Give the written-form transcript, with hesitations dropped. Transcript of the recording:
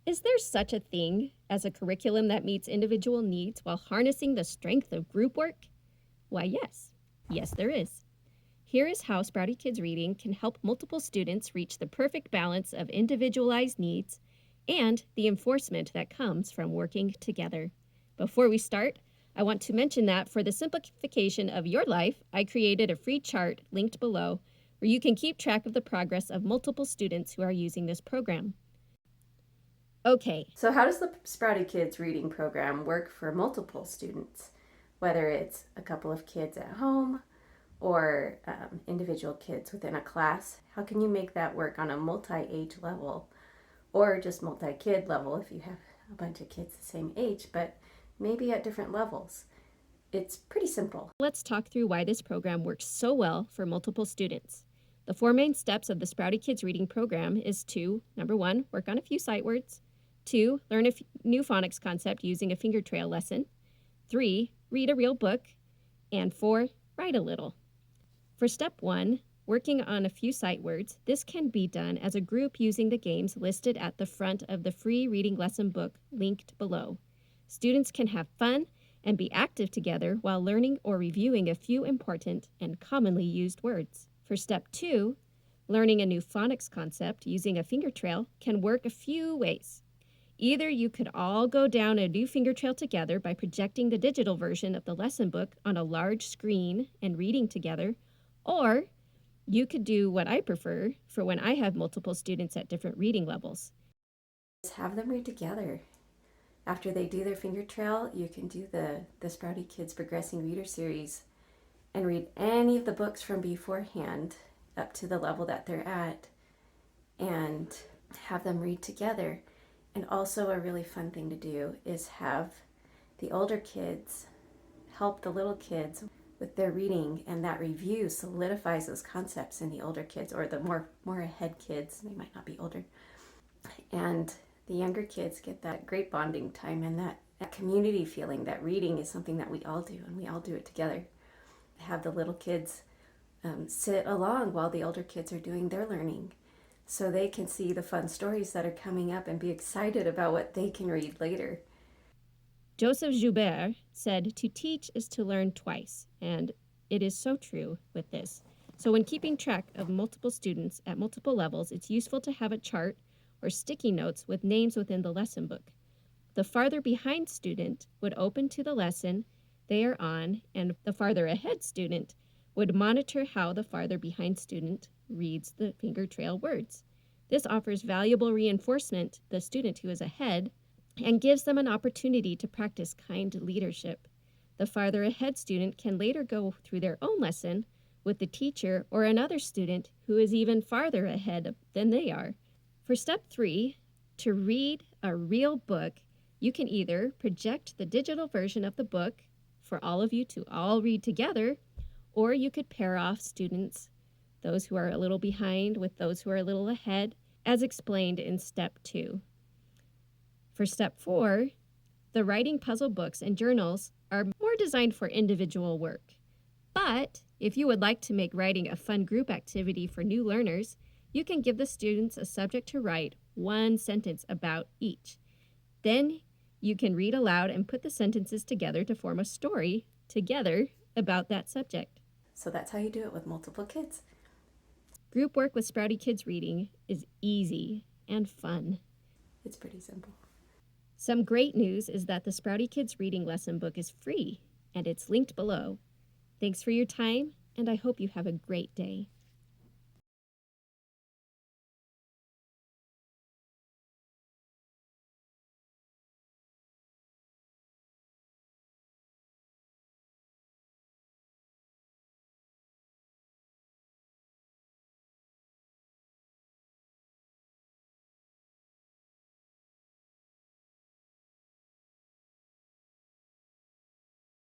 Is there such a thing as a curriculum that meets individual needs while harnessing the strength of group work? Why, yes. Yes, there is. Here is how Sprouty Kids Reading can help multiple students reach the perfect balance of individualized needs and the enforcement that comes from working together. Before we start, I want to mention that for the simplification of your life, I created a free chart linked below where you can keep track of the progress of multiple students who are using this program. Okay. So how does the Sprouty Kids Reading program work for multiple students, whether it's a couple of kids at home or individual kids within a class? How can you make that work on a multi-age level or just multi-kid level if you have a bunch of kids the same age, but maybe at different levels? It's pretty simple. Let's talk through why this program works so well for multiple students. The 4 main steps of the Sprouty Kids Reading program is to, number 1, work on a few sight words. 2, learn a new phonics concept using a finger trail lesson. 3, read a real book. And 4, write a little. For step 1, working on a few sight words, this can be done as a group using the games listed at the front of the free reading lesson book linked below. Students can have fun and be active together while learning or reviewing a few important and commonly used words. For step 2, learning a new phonics concept using a finger trail can work a few ways. Either you could all go down a new finger trail together by projecting the digital version of the lesson book on a large screen and reading together, or you could do what I prefer for when I have multiple students at different reading levels. Just have them read together. After they do their finger trail, you can do the Sprouty Kids Progressing Reader series and read any of the books from beforehand up to the level that they're at and have them read together. And also a really fun thing to do is have the older kids help the little kids with their reading, and that review solidifies those concepts in the older kids or the more ahead kids. They might not be older. And the younger kids get that great bonding time and that community feeling that reading is something that we all do and we all do it together. Have the little kids sit along while the older kids are doing their learning, so they can see the fun stories that are coming up and be excited about what they can read later. Joseph Joubert said, "To teach is to learn twice," and it is so true with this. So when keeping track of multiple students at multiple levels, it's useful to have a chart or sticky notes with names within the lesson book. The farther behind student would open to the lesson they are on, and the farther ahead student would monitor how the farther behind student reads the finger trail words. This offers valuable reinforcement to the student who is ahead and gives them an opportunity to practice kind leadership. The farther ahead student can later go through their own lesson with the teacher or another student who is even farther ahead than they are. For step 3, to read a real book, you can either project the digital version of the book for all of you to all read together, or you could pair off students, those who are a little behind with those who are a little ahead, as explained in step 2. For step 4, the writing puzzle books and journals are more designed for individual work. But if you would like to make writing a fun group activity for new learners, you can give the students a subject to write 1 sentence about each. Then you can read aloud and put the sentences together to form a story together about that subject. So that's how you do it with multiple kids. Group work with Sprouty Kids Reading is easy and fun. It's pretty simple. Some great news is that the Sprouty Kids Reading lesson book is free, and it's linked below. Thanks for your time, and I hope you have a great day.